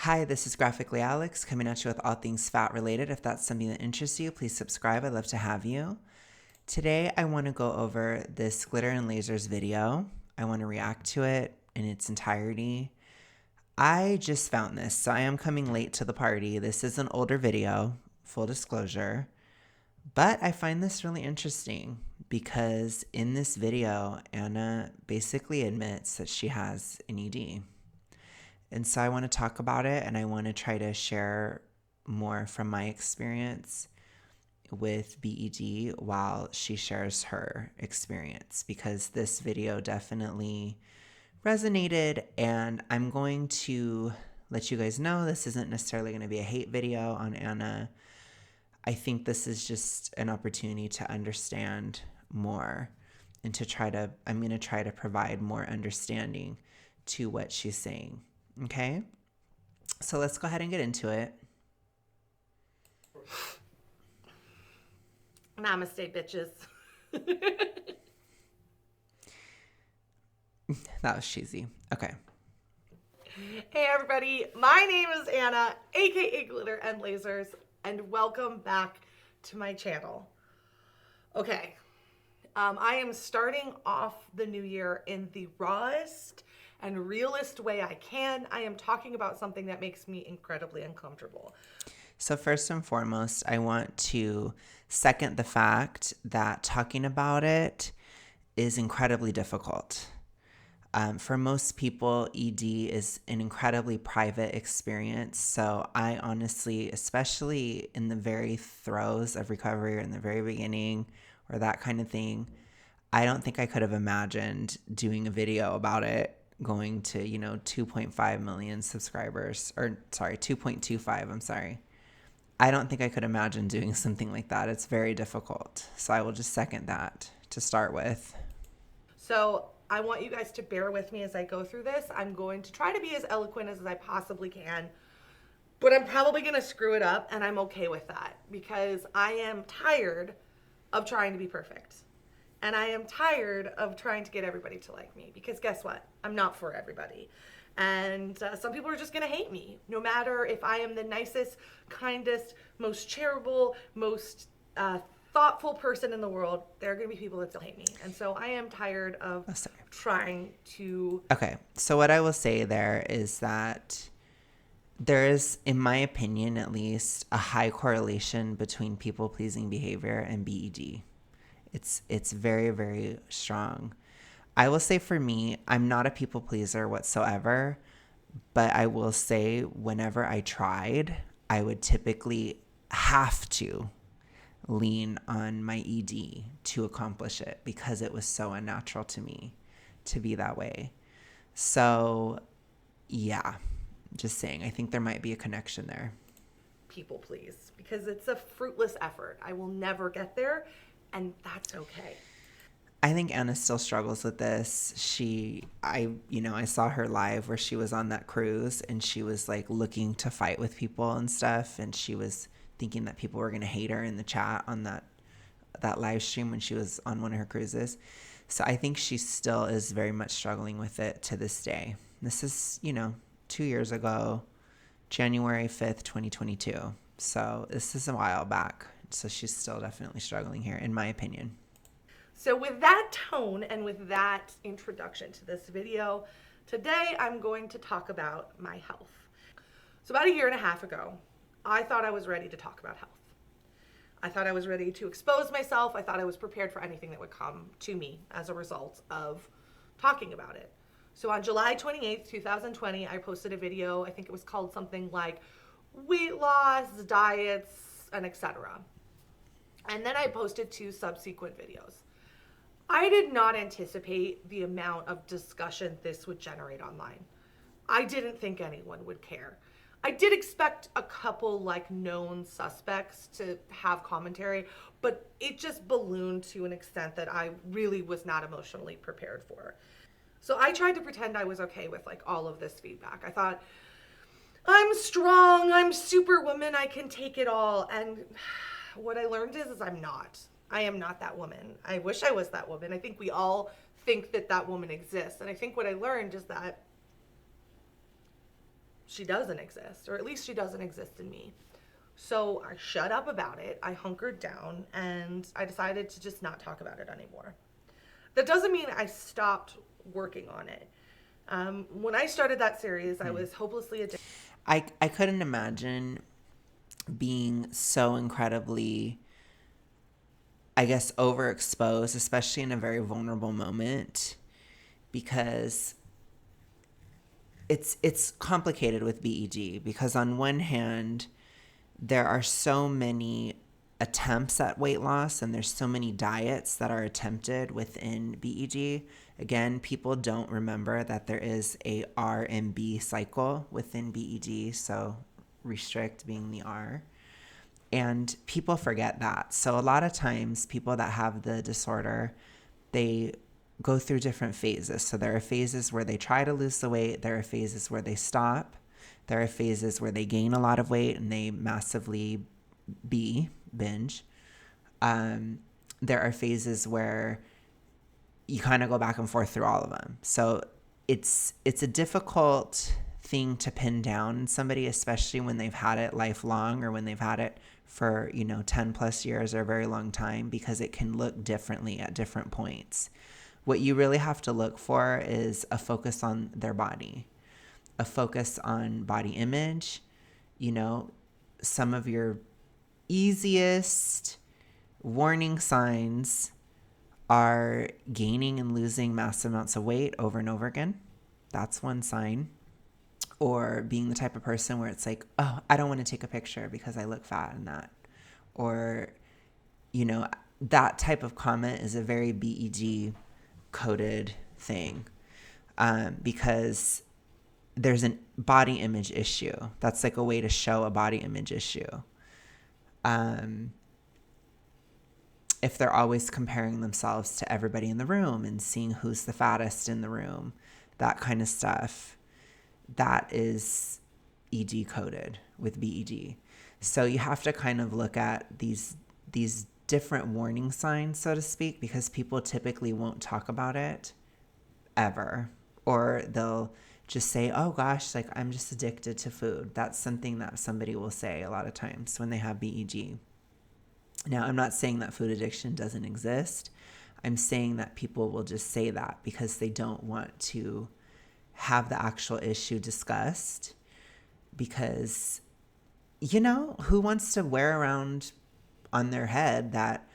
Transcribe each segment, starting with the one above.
Hi, this is Graphically Alex coming at you with all things fat related. If that's something that interests you, please subscribe. I'd love to have you. Today, I want to go over this Glitter and Lasers video. I want to react to it in its entirety. I just found this, so I am coming late to the party. This is an older video, full disclosure, but I find this really interesting because in this video, Anna basically admits that she has an ED. And so I want to talk about it, and I want to try to share more from my experience with BED while she shares her experience, because this video definitely resonated, and I'm going to let you guys know this isn't necessarily going to be a hate video on Anna. I think this is just an opportunity to understand more and I'm going to try to provide more understanding to what she's saying. Okay, so let's go ahead and get into it. Namaste, bitches. That was cheesy. Okay. Hey, everybody. My name is Anna, aka Glitter and Lasers, and welcome back to my channel. Okay, I am starting off the new year in the rawest and realist way I can. I am talking about something that makes me incredibly uncomfortable. So first and foremost, I want to second the fact that talking about it is incredibly difficult. For most people, ED is an incredibly private experience. So I honestly, especially in the very throes of recovery or in the very beginning or that kind of thing, I don't think I could have imagined doing a video about it going to, 2.5 million subscribers, or sorry, 2.25, I'm sorry. I don't think I could imagine doing something like that. It's very difficult. So I will just second that to start with. So I want you guys to bear with me as I go through this. I'm going to try to be as eloquent as I possibly can, but I'm probably going to screw it up, and I'm okay with that because I am tired of trying to be perfect. And I am tired of trying to get everybody to like me, because guess what? I'm not for everybody. And some people are just going to hate me, no matter if I am the nicest, kindest, most charitable, most thoughtful person in the world. There are going to be people that still hate me. And so I am tired of trying to... Okay, so what I will say there is that there is, in my opinion at least, a high correlation between people-pleasing behavior and BED. It's very, very strong. I will say for me, I'm not a people pleaser whatsoever, but I will say whenever I tried, I would typically have to lean on my ED to accomplish it because it was so unnatural to me to be that way. So yeah, just saying, I think there might be a connection there. People please, because it's a fruitless effort. I will never get there, and that's okay. I think Anna still struggles with this. I saw her live where she was on that cruise and she was like looking to fight with people and stuff. And she was thinking that people were going to hate her in the chat on that live stream when she was on one of her cruises. So I think she still is very much struggling with it to this day. This is, 2 years ago, January 5th, 2022. So this is a while back. So she's still definitely struggling here, in my opinion. So with that tone and with that introduction to this video, today I'm going to talk about my health. So about 1.5 years ago, I thought I was ready to talk about health. I thought I was ready to expose myself. I thought I was prepared for anything that would come to me as a result of talking about it. So on July 28th, 2020, I posted a video. I think it was called something like weight loss, diets, and etc. And then I posted 2 subsequent videos. I did not anticipate the amount of discussion this would generate online. I didn't think anyone would care. I did expect a couple known suspects to have commentary, but it just ballooned to an extent that I really was not emotionally prepared for. So I tried to pretend I was okay with all of this feedback. I thought, I'm strong, I'm superwoman, I can take it all. And what I learned is I'm not. I am not that woman. I wish I was that woman. I think we all think that that woman exists. And I think what I learned is that she doesn't exist, or at least she doesn't exist in me. So I shut up about it. I hunkered down and I decided to just not talk about it anymore. That doesn't mean I stopped working on it. When I started that series, I was hopelessly addicted. I couldn't imagine being so incredibly, I guess, overexposed, especially in a very vulnerable moment, because it's complicated with BED, because on one hand, there are so many attempts at weight loss and there's so many diets that are attempted within BED. Again, people don't remember that there is a R and B cycle within BED, so restrict being the R. And people forget that. So a lot of times people that have the disorder, they go through different phases. So there are phases where they try to lose the weight, there are phases where they stop, there are phases where they gain a lot of weight and they massively binge. There are phases where you kind of go back and forth through all of them. So it's a difficult thing to pin down in somebody, especially when they've had it lifelong or when they've had it for 10 plus years or a very long time, because it can look differently at different points. What you really have to look for is a focus on their body, a focus on body image. Some of your easiest warning signs are gaining and losing massive amounts of weight over and over again. That's one sign. Or being the type of person where it's like, oh, I don't want to take a picture because I look fat in that. Or, that type of comment is a very BED coded thing, because there's a body image issue. That's like a way to show a body image issue. If they're always comparing themselves to everybody in the room and seeing who's the fattest in the room, that kind of stuff, that is ED coded with BED. So you have to kind of look at these different warning signs, so to speak, because people typically won't talk about it ever, or they'll just say, oh gosh, like I'm just addicted to food. That's something that somebody will say a lot of times when they have BED. Now, I'm not saying that food addiction doesn't exist. I'm saying that people will just say that because they don't want to have the actual issue discussed, because, who wants to wear around on their head that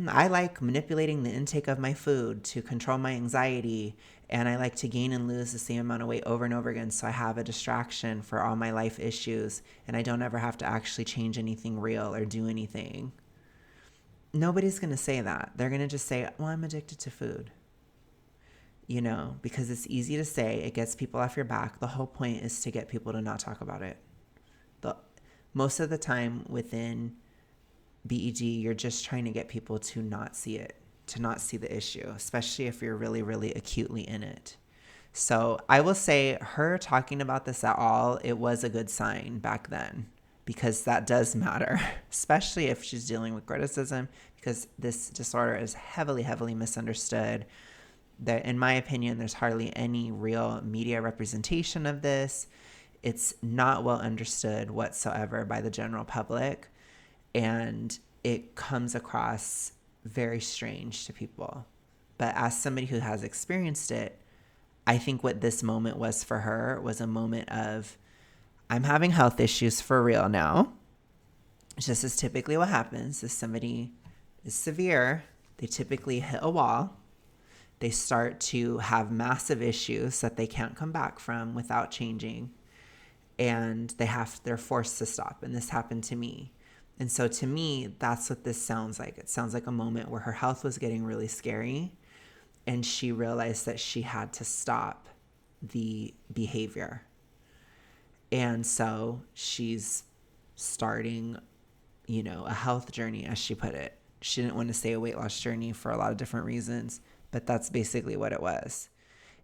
I like manipulating the intake of my food to control my anxiety, and I like to gain and lose the same amount of weight over and over again so I have a distraction for all my life issues and I don't ever have to actually change anything real or do anything. Nobody's going to say that. They're going to just say, well, I'm addicted to food. Because it's easy to say, it gets people off your back. The whole point is to get people to not talk about it. Most of the time within BED, you're just trying to get people to not see it, to not see the issue, especially if you're really, really acutely in it. So I will say her talking about this at all, it was a good sign back then, because that does matter, especially if she's dealing with criticism, because this disorder is heavily, heavily misunderstood. That, in my opinion, there's hardly any real media representation of this. It's not well understood whatsoever by the general public, and it comes across very strange to people. But as somebody who has experienced it, I think what this moment was for her was a moment of, I'm having health issues for real now. This is typically what happens. If somebody is severe, they typically hit a wall. They start to have massive issues that they can't come back from without changing. And they're forced to stop. And this happened to me. And so to me, that's what this sounds like. It sounds like a moment where her health was getting really scary and she realized that she had to stop the behavior. And so she's starting, a health journey, as she put it. She didn't want to say a weight loss journey for a lot of different reasons, but that's basically what it was.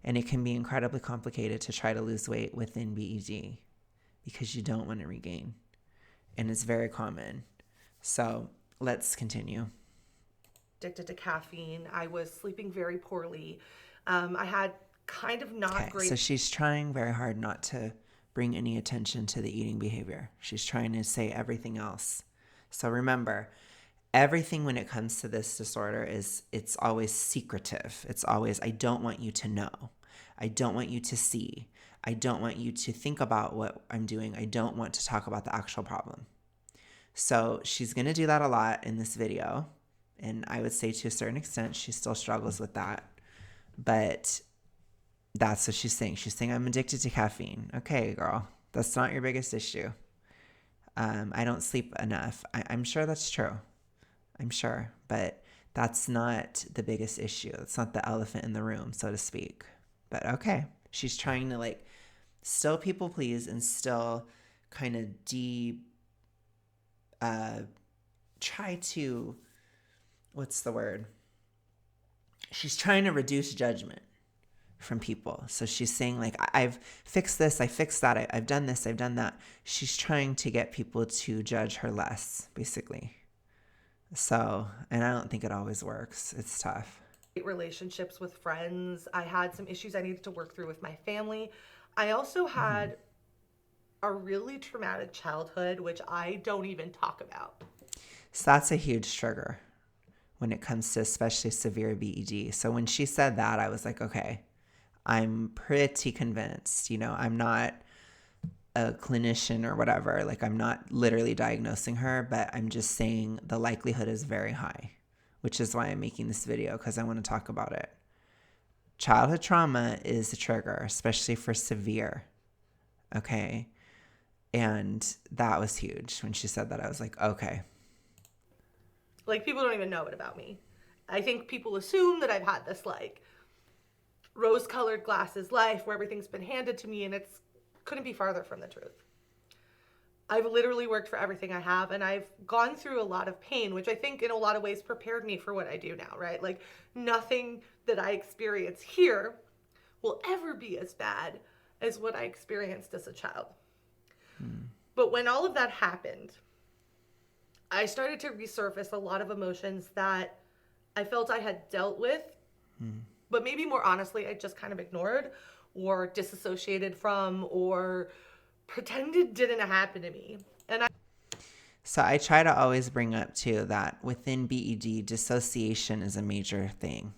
And it can be incredibly complicated to try to lose weight within BED because you don't want to regain. And it's very common. So let's continue. Addicted to caffeine. I was sleeping very poorly. I had kind of not great. So she's trying very hard not to bring any attention to the eating behavior. She's trying to say everything else. So remember, everything when it comes to this disorder it's always secretive. It's always, I don't want you to know. I don't want you to see. I don't want you to think about what I'm doing. I don't want to talk about the actual problem. So she's going to do that a lot in this video. And I would say to a certain extent, she still struggles with that. But that's what she's saying. She's saying, I'm addicted to caffeine. Okay, girl, that's not your biggest issue. I don't sleep enough. I'm sure that's true. I'm sure. But that's not the biggest issue. It's not the elephant in the room, so to speak. But okay, she's trying to like still people please and still kind of try to, what's the word? She's trying to reduce judgment from people. So she's saying like, I've fixed this, I fixed that, I've done this, I've done that. She's trying to get people to judge her less, basically. So, and I don't think it always works. It's tough. Relationships with friends. I had some issues I needed to work through with my family. I also had a really traumatic childhood, which I don't even talk about. So that's a huge trigger when it comes to especially severe BED. So when she said that, I was like, okay, I'm pretty convinced. You know, I'm not a clinician or whatever. Like, I'm not literally diagnosing her, but I'm just saying the likelihood is very high, which is why I'm making this video, because I want to talk about it. Childhood trauma is a trigger, especially for severe. Okay. And that was huge. When she said that, I was like, okay. Like, people don't even know it about me. I think people assume that I've had this like rose-colored glasses life where everything's been handed to me, and it's couldn't be farther from the truth. I've literally worked for everything I have, and I've gone through a lot of pain, which I think in a lot of ways prepared me for what I do now, right? Like, nothing that I experience here will ever be as bad as what I experienced as a child. But when all of that happened, I started to resurface a lot of emotions that I felt I had dealt with, but maybe more honestly, I just kind of ignored or disassociated from or pretended didn't happen to me. So I try to always bring up too that within BED, dissociation is a major thing.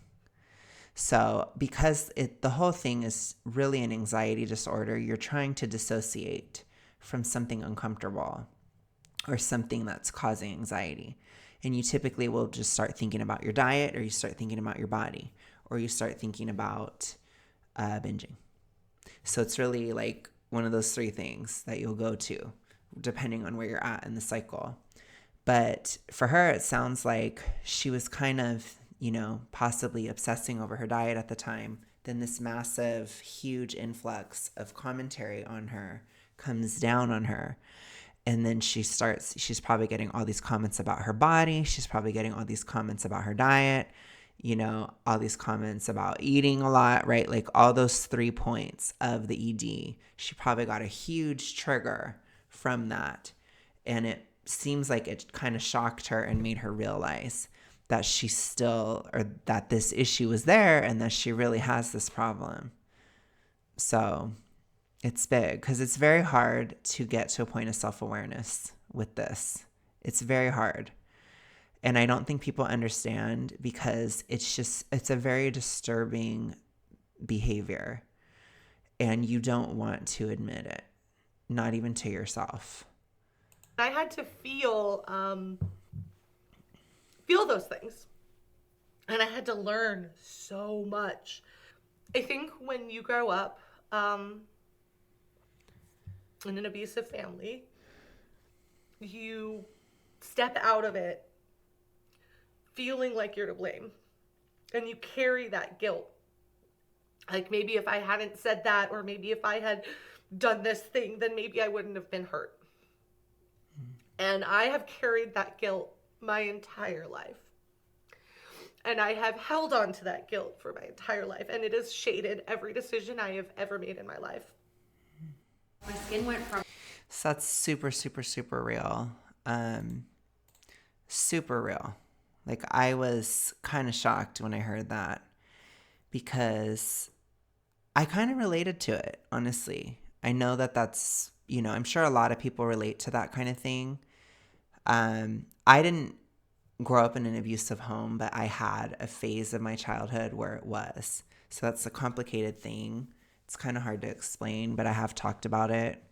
So because the whole thing is really an anxiety disorder, you're trying to dissociate from something uncomfortable or something that's causing anxiety. And you typically will just start thinking about your diet, or you start thinking about your body, or you start thinking about binging. So it's really like one of those three things that you'll go to depending on where you're at in the cycle. But for her, it sounds like she was kind of, you know, possibly obsessing over her diet at the time. Then this massive, huge influx of commentary on her comes down on her. And then she's probably getting all these comments about her body. She's probably getting all these comments about her diet, you know, all these comments about eating a lot, right? Like all those 3 points of the ED, she probably got a huge trigger from that. And it seems like it kind of shocked her and made her realize that that this issue was there and that she really has this problem. So it's big because it's very hard to get to a point of self-awareness with this. It's very hard. And I don't think people understand because it's a very disturbing behavior. And you don't want to admit it, not even to yourself. I had to feel those things. And I had to learn so much. I think when you grow up in an abusive family, you step out of it feeling like you're to blame. And you carry that guilt. Like, maybe if I hadn't said that, or maybe if I had done this thing, then maybe I wouldn't have been hurt. And I have carried that guilt my entire life. And I have held on to that guilt for my entire life. And it has shaded every decision I have ever made in my life. My skin went from... So that's super, super, super real. Super real. Like, I was kind of shocked when I heard that because I kind of related to it, honestly. I know that that's, I'm sure a lot of people relate to that kind of thing. I didn't grow up in an abusive home, but I had a phase of my childhood where it was. So that's a complicated thing. It's kind of hard to explain, but I have talked about it.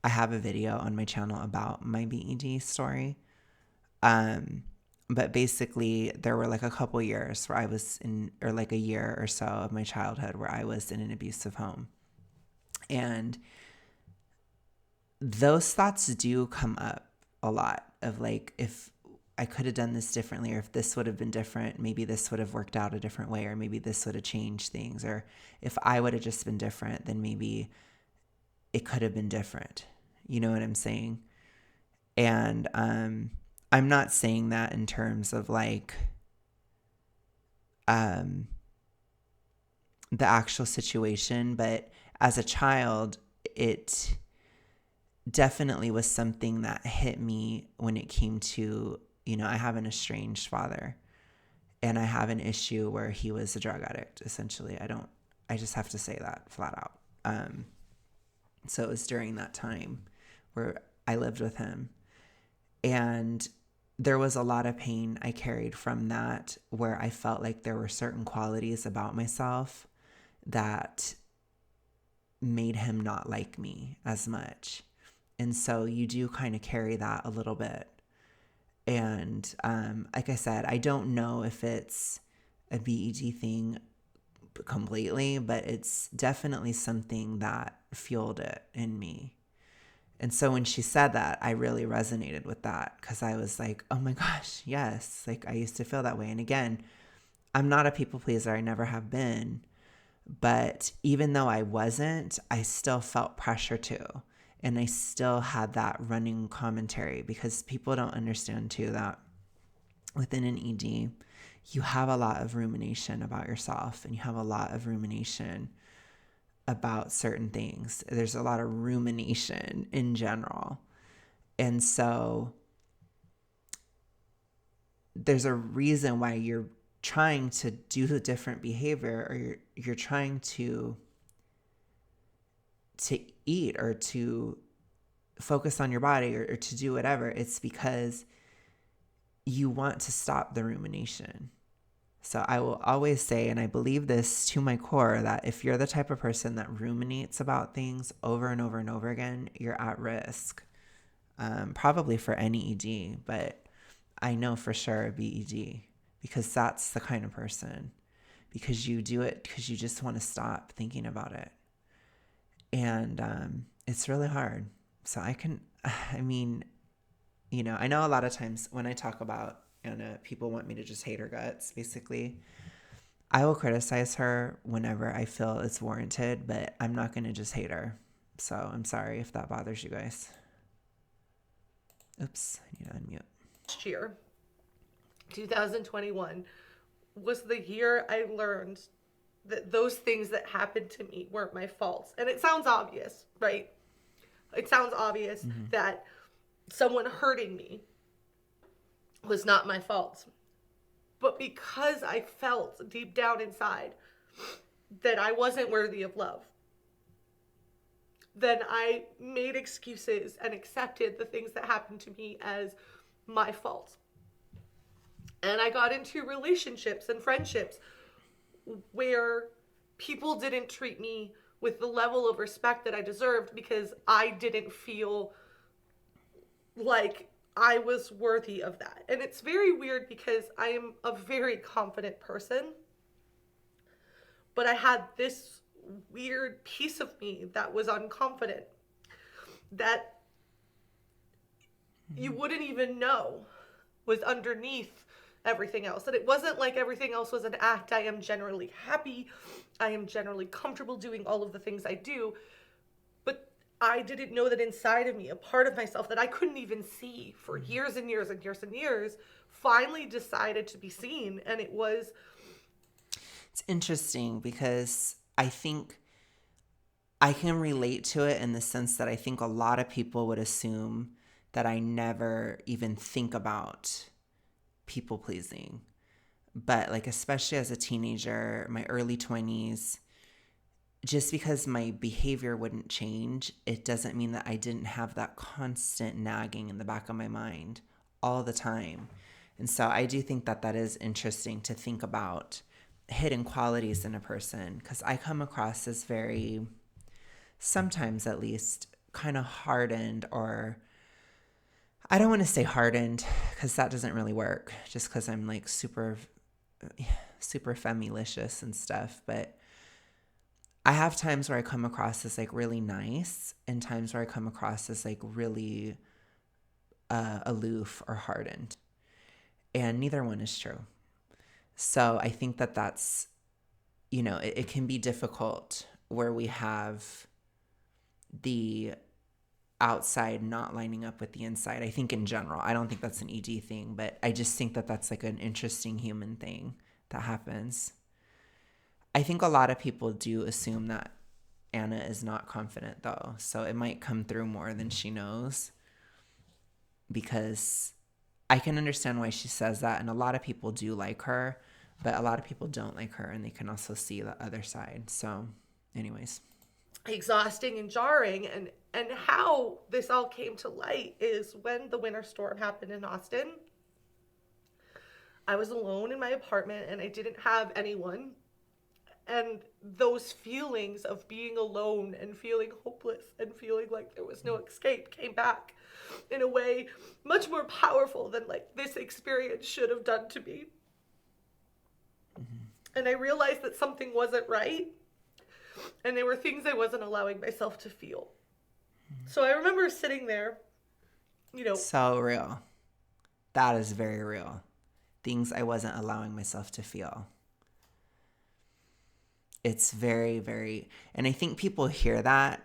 I have a video on my channel about my BED story. But basically, there were like a couple years where I was in, or like a year or so of my childhood where I was in an abusive home. And those thoughts do come up a lot of like, if I could have done this differently, or if this would have been different, maybe this would have worked out a different way, or maybe this would have changed things, or if I would have just been different, then maybe it could have been different. You know what I'm saying? And I'm not saying that in terms of like the actual situation, but as a child, it definitely was something that hit me when it came to, I have an estranged father, and I have an issue where he was a drug addict, essentially. I just have to say that flat out. So it was during that time where I lived with him. And there was a lot of pain I carried from that, where I felt like there were certain qualities about myself that made him not like me as much. And so you do kind of carry that a little bit. And like I said, I don't know if it's a BED thing completely, but it's definitely something that fueled it in me. And so when she said that, I really resonated with that, because I was like, oh my gosh, yes. Like, I used to feel that way. And again, I'm not a people pleaser. I never have been. But even though I wasn't, I still felt pressure to. And I still had that running commentary, because people don't understand too that within an ED, you have a lot of rumination about yourself, and you have a lot of rumination about certain things. There's a lot of rumination in general. And so there's a reason why you're trying to do a different behavior, or you're trying to eat, or to focus on your body, or to do whatever. It's because you want to stop the rumination. So I will always say, and I believe this to my core, that if you're the type of person that ruminates about things over and over and over again, you're at risk. Probably for any ED, but I know for sure BED, because that's the kind of person. Because you do it because you just want to stop thinking about it. And it's really hard. So I know a lot of times when I talk about Anna, people want me to just hate her guts, basically. I will criticize her whenever I feel it's warranted, but I'm not going to just hate her. So I'm sorry if that bothers you guys. Oops, I need to unmute. Last year, 2021, was the year I learned that those things that happened to me weren't my fault. And it sounds obvious, right? It sounds obvious that someone hurting me was not my fault. But because I felt deep down inside that I wasn't worthy of love, then I made excuses and accepted the things that happened to me as my fault. And I got into relationships and friendships where people didn't treat me with the level of respect that I deserved, because I didn't feel like I was worthy of that. And it's very weird, because I am a very confident person, but I had this weird piece of me that was unconfident, that you wouldn't even know was underneath everything else. And it wasn't like everything else was an act. I am generally happy. I am generally comfortable doing all of the things I do. But I didn't know that inside of me, a part of myself that I couldn't even see for years and years and years and years, finally decided to be seen. And it was... It's interesting, because I think I can relate to it in the sense that I think a lot of people would assume that I never even think about people pleasing. But like, especially as a teenager, my early 20s, just because my behavior wouldn't change, it doesn't mean that I didn't have that constant nagging in the back of my mind all the time. And so I do think that that is interesting to think about hidden qualities in a person, because I come across as very, sometimes at least, kind of hardened, or I don't want to say hardened because that doesn't really work just because I'm like super femilicious and stuff. But I have times where I come across as like really nice and times where I come across as like really aloof or hardened. And neither one is true. So I think that that's, it can be difficult where we have the outside not lining up with the inside. I think in general, I don't think that's an ED thing, but I just think that that's like an interesting human thing that happens. I think a lot of people do assume that Anna is not confident though, so it might come through more than she knows, because I can understand why she says that, and a lot of people do like her, but a lot of people don't like her, and they can also see the other side. So anyways, exhausting and jarring. And how this all came to light is when the winter storm happened in Austin. I was alone in my apartment and I didn't have anyone. And those feelings of being alone and feeling hopeless and feeling like there was no escape came back in a way much more powerful than like this experience should have done to me. And I realized that something wasn't right. And there were things I wasn't allowing myself to feel. So I remember sitting there, so real. That is very real. Things I wasn't allowing myself to feel. It's very, very, and I think people hear that,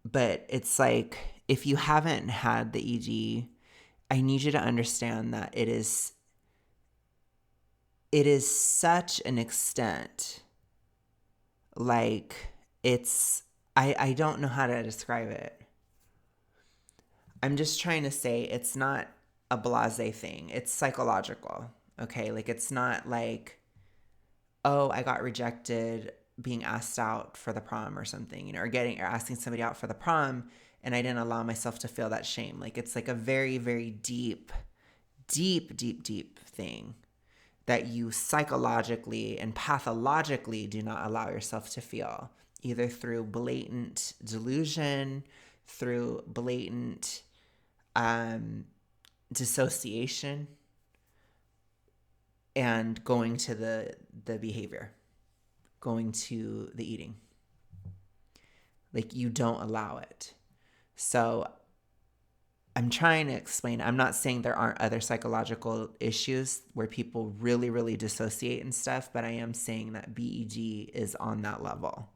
but it's like, if you haven't had the ED, I need you to understand that it is such an extent, like I don't know how to describe it. I'm just trying to say it's not a blasé thing. It's psychological, okay? Like, it's not like, oh, I got rejected being asked out for the prom or something, or asking somebody out for the prom, and I didn't allow myself to feel that shame. Like, it's like a very, very deep, deep, deep, deep thing that you psychologically and pathologically do not allow yourself to feel, either through blatant delusion, through blatant dissociation, and going to the behavior, going to the eating. Like, you don't allow it. So I'm trying to explain, I'm not saying there aren't other psychological issues where people really, really dissociate and stuff, but I am saying that BED is on that level.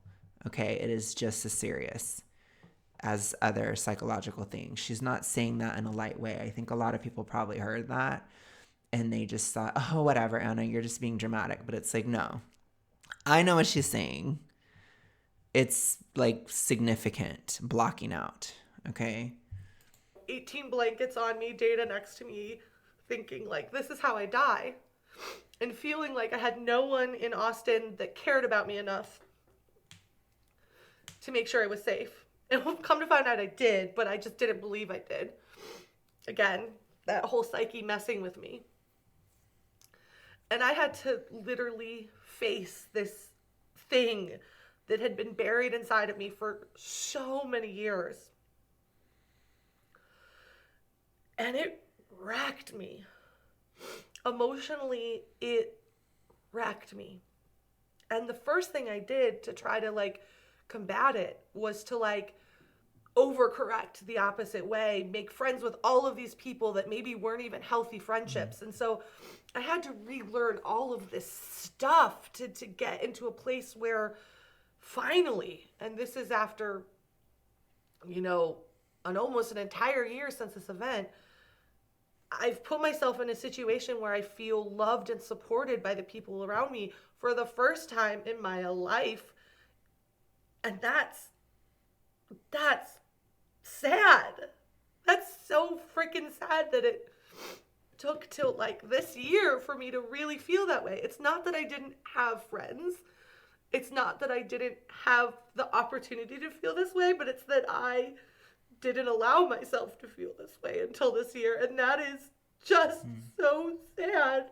Okay, it is just as serious as other psychological things. She's not saying that in a light way. I think a lot of people probably heard that and they just thought, oh, whatever, Anna, you're just being dramatic. But it's like, no, I know what she's saying. It's like significant blocking out, okay? 18 blankets on me, data next to me, thinking like, this is how I die. And feeling like I had no one in Austin that cared about me enough to make sure I was safe. And come to find out I did, but I just didn't believe I did. Again, that whole psyche messing with me. And I had to literally face this thing that had been buried inside of me for so many years. And it wrecked me. Emotionally, it wrecked me. And the first thing I did to try to like combat it was to like overcorrect the opposite way, make friends with all of these people that maybe weren't even healthy friendships. And so I had to relearn all of this stuff to get into a place where finally, and this is after, almost an entire year since this event, I've put myself in a situation where I feel loved and supported by the people around me for the first time in my life. And that's sad. That's so freaking sad that it took till like this year for me to really feel that way. It's not that I didn't have friends. It's not that I didn't have the opportunity to feel this way, but it's that I didn't allow myself to feel this way until this year. And that is just so sad.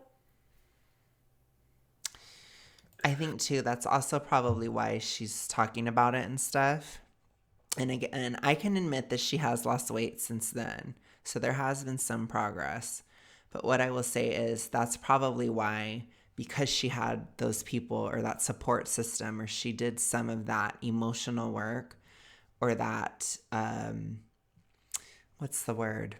I think too, that's also probably why she's talking about it and stuff. And again, I can admit that she has lost weight since then. So there has been some progress. But what I will say is that's probably why, because she had those people or that support system, or she did some of that emotional work, or that, what's the word?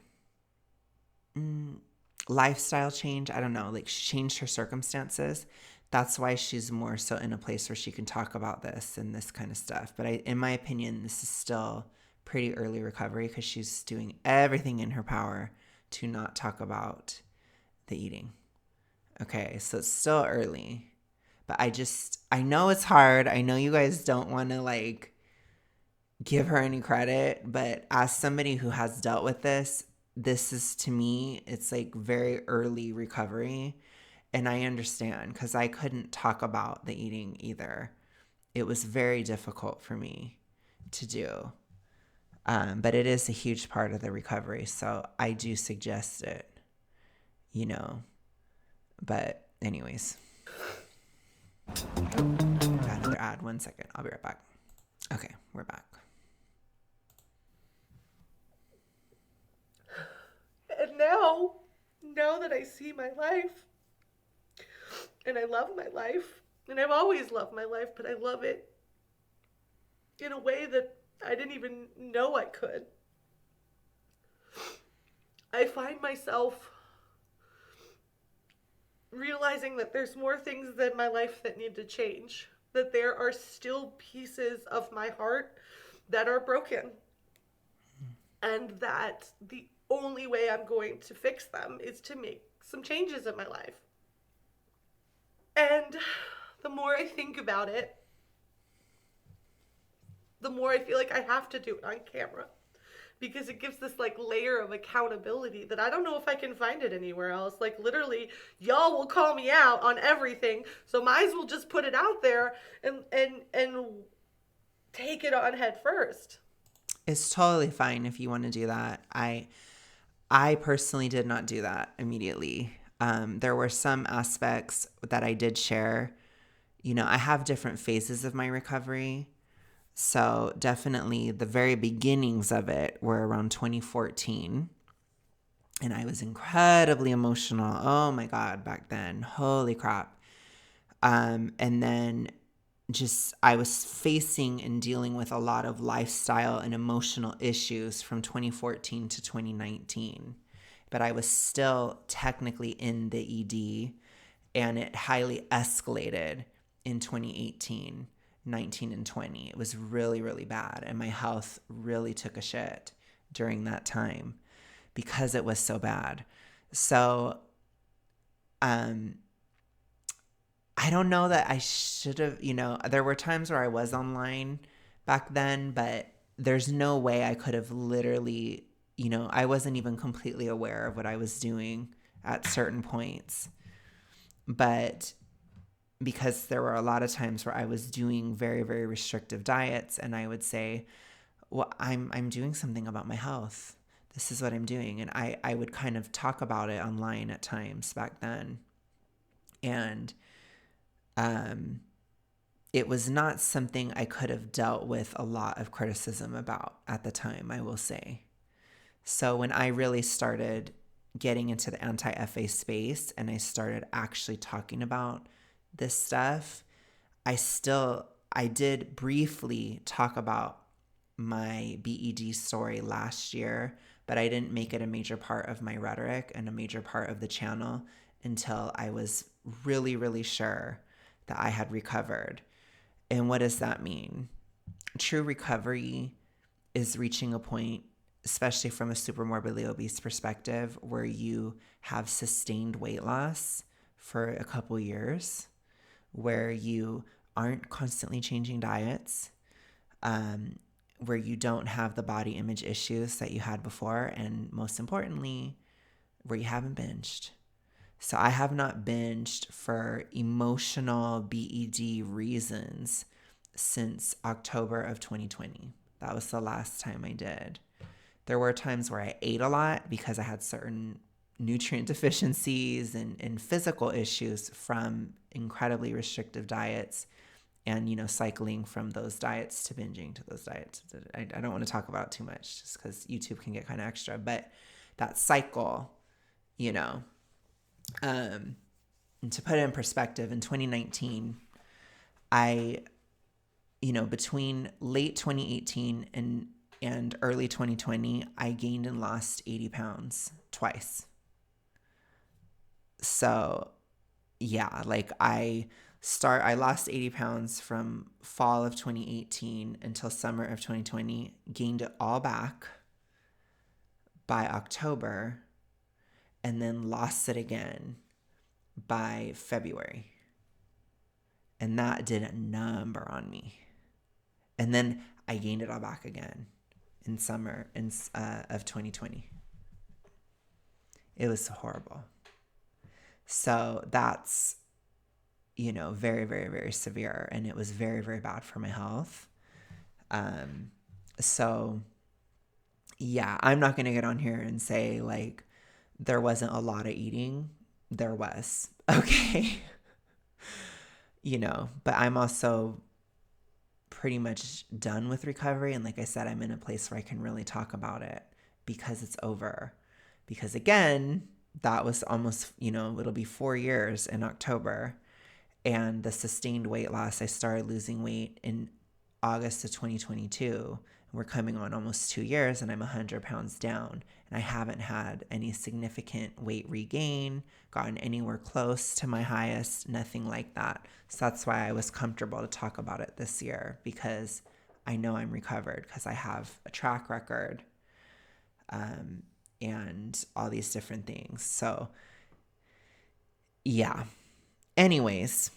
Lifestyle change. I don't know. Like, she changed her circumstances. That's why she's more so in a place where she can talk about this and this kind of stuff. But in my opinion, this is still pretty early recovery because she's doing everything in her power to not talk about the eating. Okay, so it's still early. But I know it's hard. I know you guys don't want to like give her any credit, but as somebody who has dealt with this is, to me, it's like very early recovery. And I understand because I couldn't talk about the eating either. It was very difficult for me to do. But it is a huge part of the recovery. So I do suggest it, you know. But anyways. Got another ad. 1 second. I'll be right back. Okay, we're back. And now that I see my life, and I love my life, and I've always loved my life, but I love it in a way that I didn't even know I could. I find myself realizing that there's more things than my life that need to change, that there are still pieces of my heart that are broken, and that the only way I'm going to fix them is to make some changes in my life. And the more I think about it, the more I feel like I have to do it on camera, because it gives this like layer of accountability that I don't know if I can find it anywhere else. Like, literally, y'all will call me out on everything, so might as well just put it out there and take it on head first. It's totally fine if you want to do that. I personally did not do that immediately. There were some aspects that I did share. You know, I have different phases of my recovery. So definitely the very beginnings of it were around 2014. And I was incredibly emotional. Oh my God, back then. Holy crap. And then I was facing and dealing with a lot of lifestyle and emotional issues from 2014 to 2019. But I was still technically in the ED, and it highly escalated in 2018, 19, and 20. It was really, really bad. And my health really took a shit during that time because it was so bad. So, I don't know that I should have, there were times where I was online back then, but there's no way I could have literally, I wasn't even completely aware of what I was doing at certain points. But because there were a lot of times where I was doing very, very restrictive diets, and I would say, well, I'm doing something about my health. This is what I'm doing. And I would kind of talk about it online at times back then. And it was not something I could have dealt with a lot of criticism about at the time, I will say. So when I really started getting into the anti-FA space and I started actually talking about this stuff, I did briefly talk about my BED story last year, but I didn't make it a major part of my rhetoric and a major part of the channel until I was really, really sure that I had recovered. And what does that mean? True recovery is reaching a point, especially from a super morbidly obese perspective, where you have sustained weight loss for a couple years, where you aren't constantly changing diets, where you don't have the body image issues that you had before, and most importantly, where you haven't binged. So I have not binged for emotional BED reasons since October of 2020. That was the last time I did. There were times where I ate a lot because I had certain nutrient deficiencies and physical issues from incredibly restrictive diets and, cycling from those diets to binging to those diets. I don't want to talk about it too much just because YouTube can get kind of extra, but that cycle, and to put it in perspective, in 2019, I, between late 2018 and early 2020, I gained and lost 80 pounds twice. So yeah, like I lost 80 pounds from fall of 2018 until summer of 2020, gained it all back by October, and then lost it again by February. And that did a number on me. And then I gained it all back again in summer of 2020. It was horrible. So that's, very, very, very severe. And it was very, very bad for my health. So, yeah, I'm not going to get on here and say, like, there wasn't a lot of eating. There was. Okay. But I'm also pretty much done with recovery. And like I said, I'm in a place where I can really talk about it because it's over. Because again, that was almost, it'll be 4 years in October. And the sustained weight loss, I started losing weight in August of 2022. We're coming on almost 2 years and I'm 100 pounds down. And I haven't had any significant weight regain, gotten anywhere close to my highest, nothing like that. So that's why I was comfortable to talk about it this year, because I know I'm recovered because I have a track record and all these different things. So yeah. Anyways,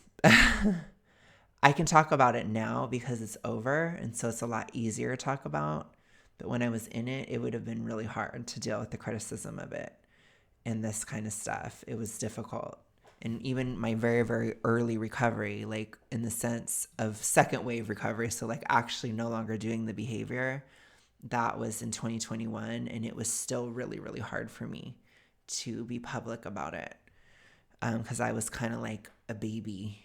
I can talk about it now because it's over, and so it's a lot easier to talk about. But when I was in it, it would have been really hard to deal with the criticism of it and this kind of stuff. It was difficult. And even my very, very early recovery, like in the sense of second wave recovery, so like actually no longer doing the behavior, that was in 2021, and it was still really, really hard for me to be public about it because I was kind of like a baby,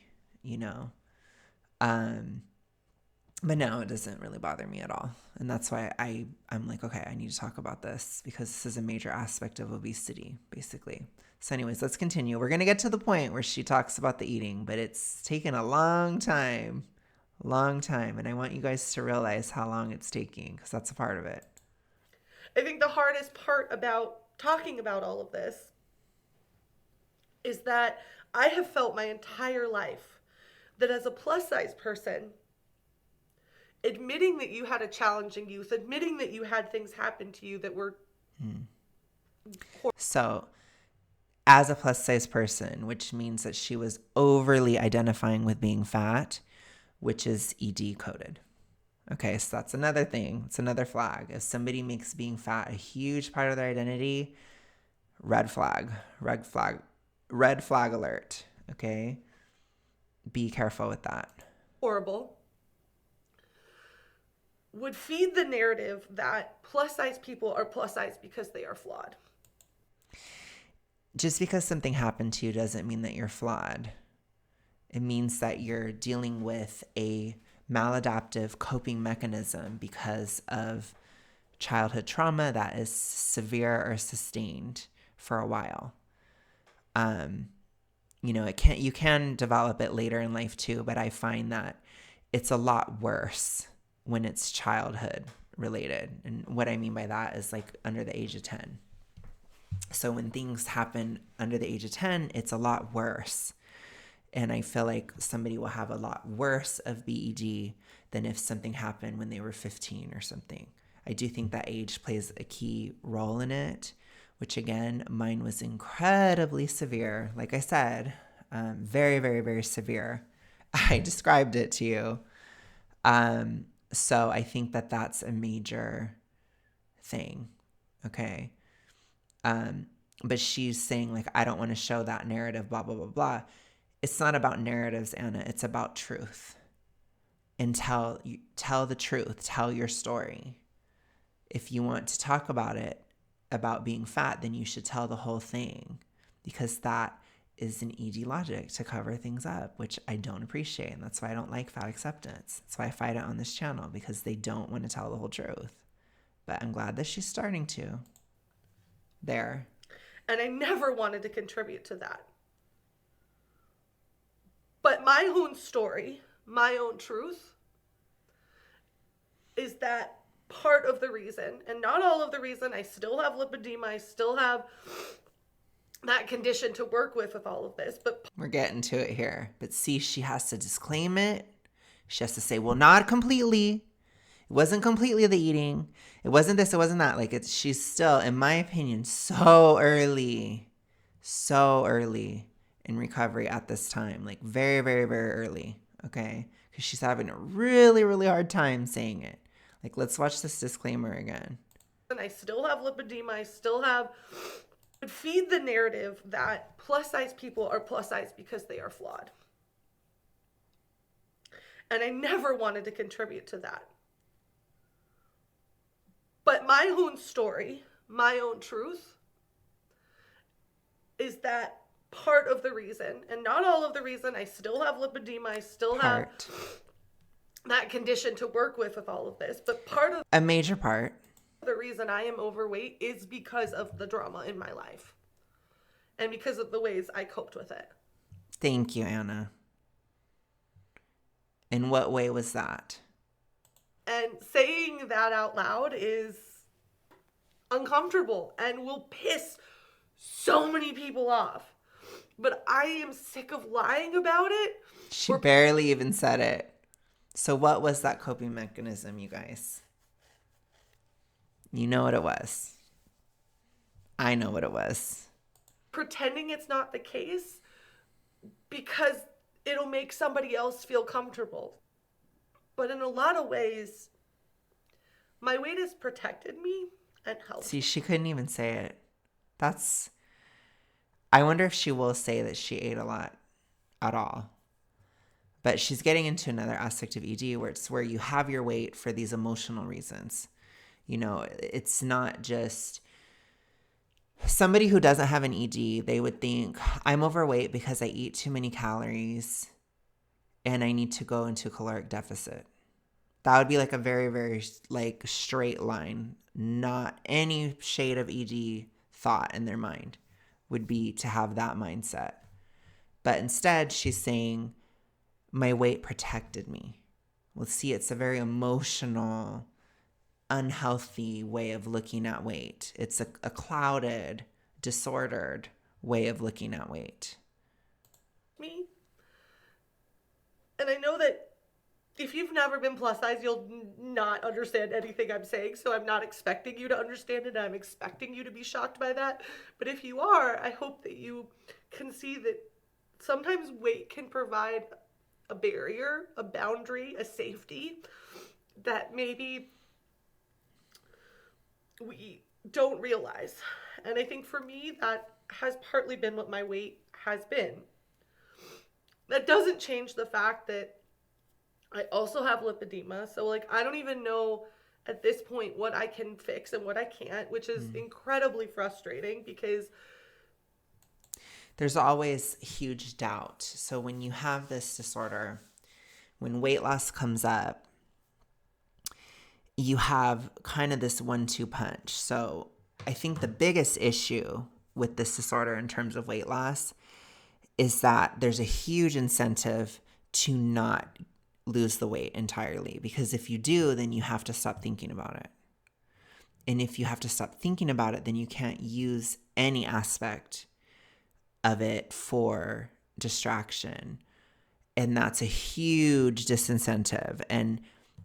But now it doesn't really bother me at all. And that's why I'm like, okay, I need to talk about this because this is a major aspect of obesity, basically. So anyways, let's continue. We're going to get to the point where she talks about the eating, but it's taken a long time. And I want you guys to realize how long it's taking because that's a part of it. I think the hardest part about talking about all of this is that I have felt my entire life that as a plus size person, admitting that you had a challenging youth, admitting that you had things happen to you that were So as a plus size person, which means that she was overly identifying with being fat, which is ED coded. Okay, so that's another thing. It's another flag. If somebody makes being fat a huge part of their identity, red flag alert. Okay, be careful with that. horrible, would feed the narrative that plus size people are plus size because they are flawed. Just because something happened to you doesn't mean that you're flawed. It means that you're dealing with a maladaptive coping mechanism because of childhood trauma that is severe or sustained for a while. You can develop it later in life too, but I find that it's a lot worse when it's childhood related. And what I mean by that is like under the age of 10. So when things happen under the age of 10, it's a lot worse. And I feel like somebody will have a lot worse of BED than if something happened when they were 15 or something. I do think that age plays a key role in it, which again, mine was incredibly severe. Like I said, very, very, very severe. I described it to you. So I think that that's a major thing. Okay. but she's saying like, I don't want to show that narrative, blah, blah, blah, blah. It's not about narratives, Anna. It's about truth. And tell the truth. Tell your story. If you want to talk about it, about being fat, then you should tell the whole thing, because that is an ED logic to cover things up, which I don't appreciate. And that's why I don't like fat acceptance. That's why I fight it on this channel, because they don't want to tell the whole truth. But I'm glad that she's starting to. There. And I never wanted to contribute to that. But my own story, my own truth, is that part of the reason, and not all of the reason. I still have lipedema. I still have that condition to work with all of this. But we're getting to it here. But see, she has to disclaim it. She has to say, well, not completely. It wasn't completely the eating. It wasn't this. It wasn't that. Like, she's still, in my opinion, so early in recovery at this time. Like, very, very, very early. Okay? Because she's having a really, really hard time saying it. Like, let's watch this disclaimer again. And I still have lipedema. I still have... feed the narrative that plus-size people are plus-size because they are flawed. And I never wanted to contribute to that. But my own story, my own truth, is that part of the reason, and not all of the reason. I still have lipedema. I still have that condition to work with all of this. But part of a major part. The reason I am overweight is because of the drama in my life and because of the ways I coped with it. Thank you, Anna. In what way was that? And saying that out loud is uncomfortable and will piss so many people off. But I am sick of lying about it. She barely even said it. So what was that coping mechanism, you guys? You know what it was. I know what it was. Pretending it's not the case because it'll make somebody else feel comfortable. But in a lot of ways, my weight has protected me and helped. See, she couldn't even say it. I wonder if she will say that she ate a lot at all. But she's getting into another aspect of ED where it's where you have your weight for these emotional reasons. You know, it's not just somebody who doesn't have an ED, they would think, I'm overweight because I eat too many calories and I need to go into caloric deficit. That would be like a very, very like straight line. Not any shade of ED thought in their mind would be to have that mindset. But instead, she's saying, my weight protected me. Well, see, it's a very emotional, unhealthy way of looking at weight. It's a clouded, disordered way of looking at weight. Me. And I know that if you've never been plus size, you'll not understand anything I'm saying. So I'm not expecting you to understand it. I'm expecting you to be shocked by that. But if you are, I hope that you can see that sometimes weight can provide a barrier, a boundary, a safety that maybe we don't realize. And I think for me, that has partly been what my weight has been. That doesn't change the fact that I also have lipedema. So like, I don't even know at this point what I can fix and what I can't, which is incredibly frustrating because there's always huge doubt. So when you have this disorder, when weight loss comes up, you have kind of this 1-2 punch. So I think the biggest issue with this disorder in terms of weight loss is that there's a huge incentive to not lose the weight entirely. Because if you do, then you have to stop thinking about it. And if you have to stop thinking about it, then you can't use any aspect of it for distraction. And that's a huge disincentive. And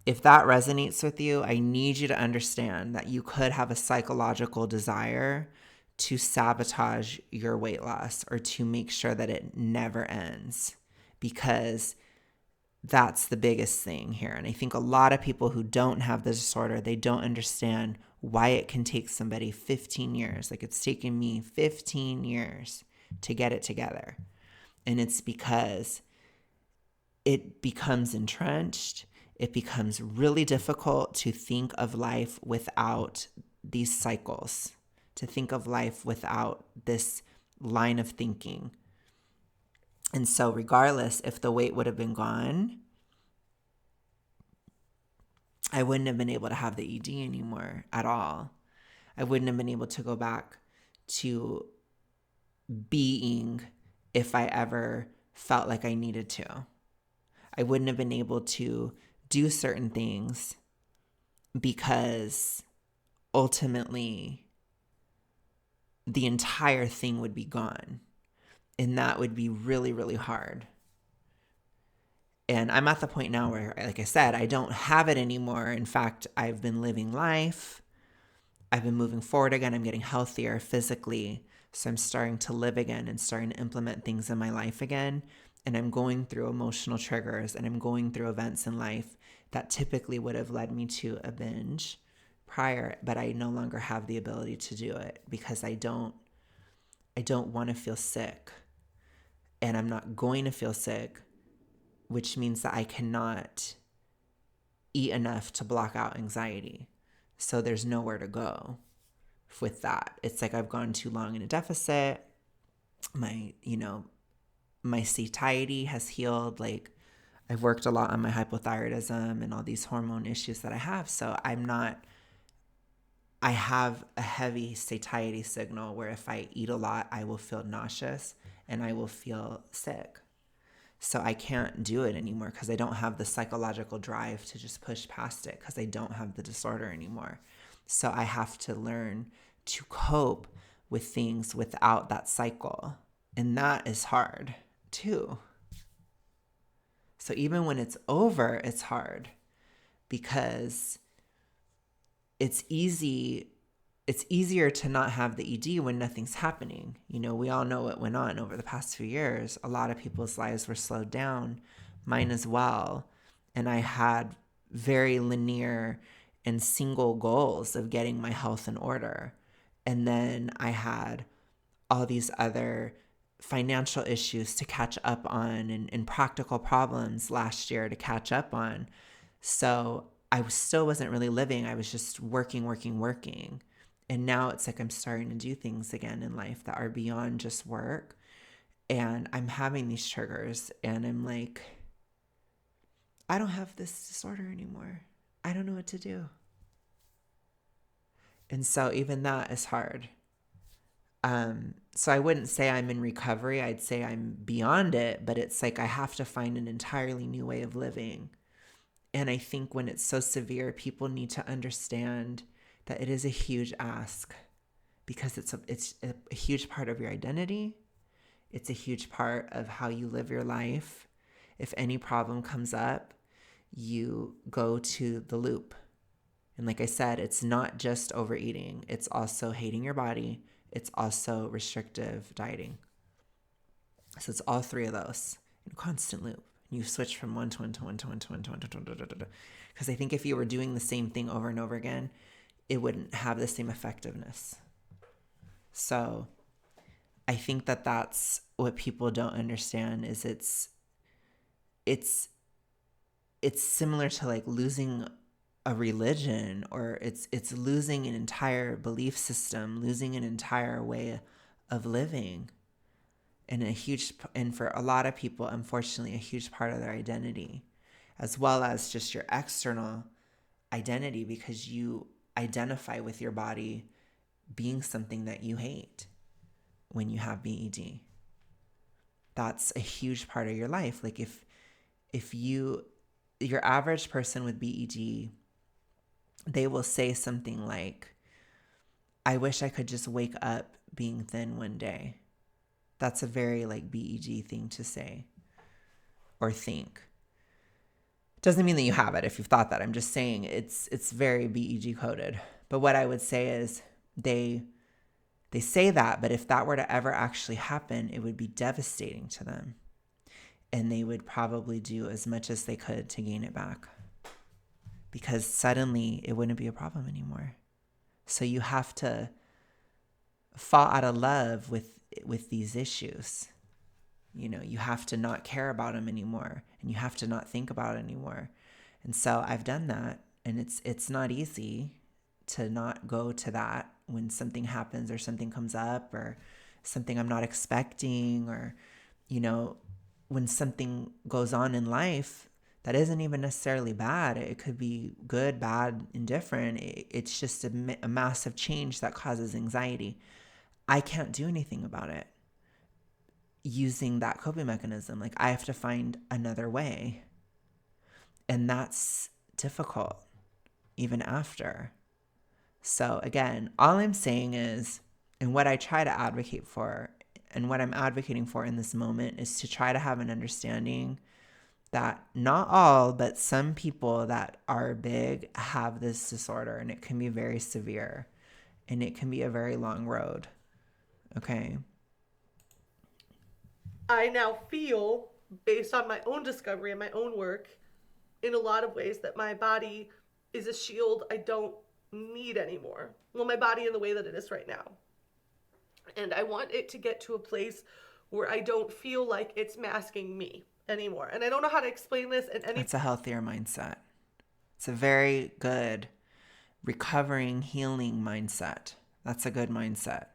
if that resonates with you, I need you to understand that you could have a psychological desire to sabotage your weight loss or to make sure that it never ends, because that's the biggest thing here. And I think a lot of people who don't have the disorder, they don't understand why it can take somebody 15 years. Like it's taken me 15 years to get it together. And it's because it becomes entrenched. It becomes really difficult to think of life without these cycles, to think of life without this line of thinking. And so regardless if the weight would have been gone, I wouldn't have been able to have the ED anymore at all. I wouldn't have been able to go back to being if I ever felt like I needed to. I wouldn't have been able to do certain things because ultimately the entire thing would be gone. And that would be really, really hard. And I'm at the point now where, like I said, I don't have it anymore. In fact, I've been living life. I've been moving forward again. I'm getting healthier physically. So I'm starting to live again and starting to implement things in my life again. And I'm going through emotional triggers and I'm going through events in life that typically would have led me to a binge prior, but I no longer have the ability to do it because I don't want to feel sick. And I'm not going to feel sick, which means that I cannot eat enough to block out anxiety. So there's nowhere to go with that. It's like I've gone too long in a deficit. My satiety has healed. Like I've worked a lot on my hypothyroidism and all these hormone issues that I have. So I have a heavy satiety signal where if I eat a lot, I will feel nauseous and I will feel sick. So I can't do it anymore because I don't have the psychological drive to just push past it because I don't have the disorder anymore. So I have to learn to cope with things without that cycle. And that is hard too. So even when it's over, it's hard because it's easier to not have the ED when nothing's happening. You know, we all know what went on over the past few years. A lot of people's lives were slowed down, mine as well. And I had very linear and single goals of getting my health in order. And then I had all these other financial issues to catch up on and practical problems last year to catch up on. So I still wasn't really living. I was just working. And now it's like I'm starting to do things again in life that are beyond just work. And I'm having these triggers and I'm like, I don't have this disorder anymore. I don't know what to do. And so even that is hard. So I wouldn't say I'm in recovery. I'd say I'm beyond it, but it's like I have to find an entirely new way of living. And I think when it's so severe, people need to understand that it is a huge ask because it's a huge part of your identity. It's a huge part of how you live your life. If any problem comes up, you go to the loop. And like I said, it's not just overeating. It's also hating your body. It's also restrictive dieting. So it's all three of those in constant loop. You switch from one to one to one to one to one to one to one. Because I think if you were doing the same thing over and over again, it wouldn't have the same effectiveness. So I think that that's what people don't understand is it's similar to like losing a religion, or it's losing an entire belief system, losing an entire way of living. And for a lot of people, unfortunately, a huge part of their identity, as well as just your external identity, because you identify with your body being something that you hate when you have BED. That's a huge part of your life. Like if your average person with BED, they will say something like, I wish I could just wake up being thin one day. That's a very like BED thing to say or think. Doesn't mean that you have it if you've thought that. I'm just saying it's very BED coded. But what I would say is they say that, but if that were to ever actually happen, it would be devastating to them. And they would probably do as much as they could to gain it back. Because suddenly it wouldn't be a problem anymore. So you have to fall out of love with these issues. You know, you have to not care about them anymore, and you have to not think about it anymore. And so I've done that, and it's not easy to not go to that when something happens or something comes up or something I'm not expecting, or, you know, when something goes on in life that isn't even necessarily bad. It could be good, bad, indifferent. It's just a massive change that causes anxiety. I can't do anything about it using that coping mechanism. Like, I have to find another way. And that's difficult even after. So again, all I'm saying is, and what I try to advocate for, and what I'm advocating for in this moment, is to try to have an understanding that not all, but some people that are big have this disorder, and it can be very severe, and it can be a very long road. Okay. I now feel, based on my own discovery and my own work, in a lot of ways, that my body is a shield I don't need anymore. Well, my body in the way that it is right now. And I want it to get to a place where I don't feel like it's masking me anymore. And I don't know how to explain this in any... It's a healthier mindset. It's a very good recovering, healing mindset. That's a good mindset.